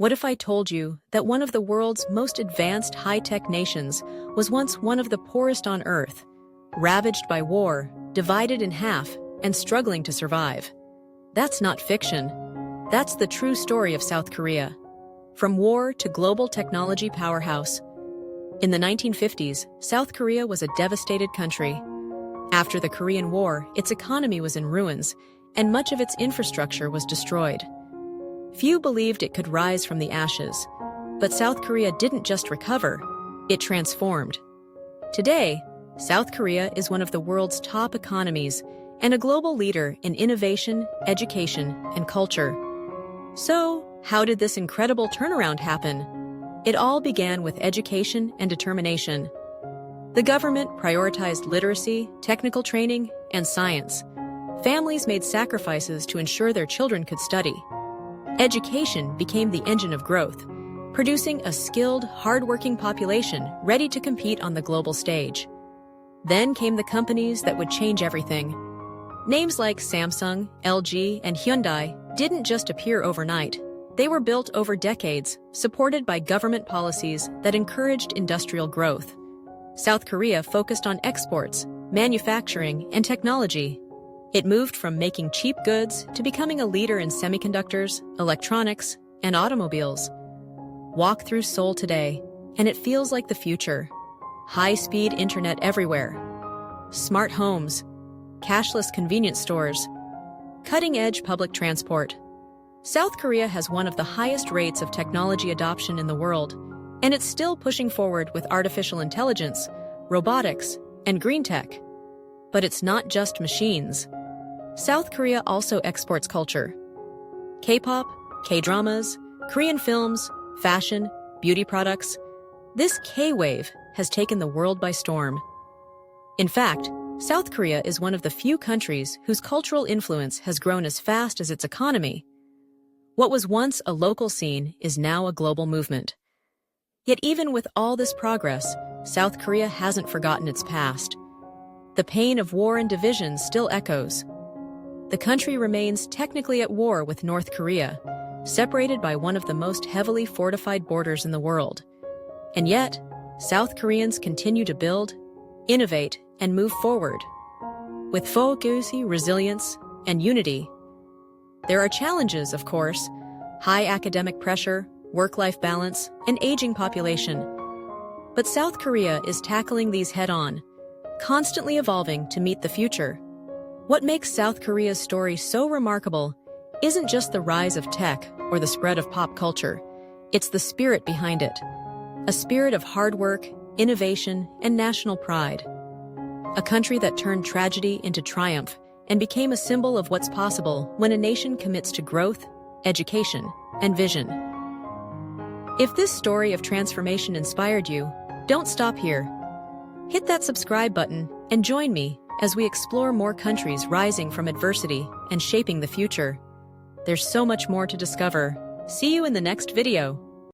What if I told you that one of the world's most advanced high-tech nations was once one of the poorest on Earth, ravaged by war, divided in half, and struggling to survive? That's not fiction. That's the true story of South Korea. From war to global technology powerhouse. In the 1950s, South Korea was a devastated country. After the Korean War, its economy was in ruins, and much of its infrastructure was destroyed. Few believed it could rise from the ashes. But South Korea didn't just recover, it transformed. Today, South Korea is one of the world's top economies and a global leader in innovation, education, and culture. So, how did this incredible turnaround happen? It all began with education and determination. The government prioritized literacy, technical training, and science. Families made sacrifices to ensure their children could study. Education became the engine of growth, producing a skilled, hard-working population ready to compete on the global stage. Then came the companies that would change everything. Names like Samsung, LG, and Hyundai didn't just appear overnight. They were built over decades, supported by government policies that encouraged industrial growth. South Korea focused on exports, manufacturing, and technology. It moved from making cheap goods to becoming a leader in semiconductors, electronics, and automobiles. Walk through Seoul today, and it feels like the future. High-speed internet everywhere. Smart homes. Cashless convenience stores. Cutting-edge public transport. South Korea has one of the highest rates of technology adoption in the world, and it's still pushing forward with artificial intelligence, robotics, and green tech. But it's not just machines. South Korea also exports culture. K-pop, K-dramas, Korean films, fashion, beauty products. This K-wave has taken the world by storm. In fact, South Korea is one of the few countries whose cultural influence has grown as fast as its economy. What was once a local scene is now a global movement. Yet even with all this progress, South Korea hasn't forgotten its past. The pain of war and division still echoes. The country remains technically at war with North Korea, separated by one of the most heavily fortified borders in the world. And yet, South Koreans continue to build, innovate, and move forward. With focus, resilience, and unity. There are challenges, of course: high academic pressure, work-life balance, and aging population. But South Korea is tackling these head-on, constantly evolving to meet the future. What makes South Korea's story so remarkable isn't just the rise of tech or the spread of pop culture. It's the spirit behind it. A spirit of hard work, innovation, and national pride. A country that turned tragedy into triumph and became a symbol of what's possible when a nation commits to growth, education, and vision. If this story of transformation inspired you, don't stop here. Hit that subscribe button and join me as we explore more countries rising from adversity and shaping the future. There's so much more to discover. See you in the next video.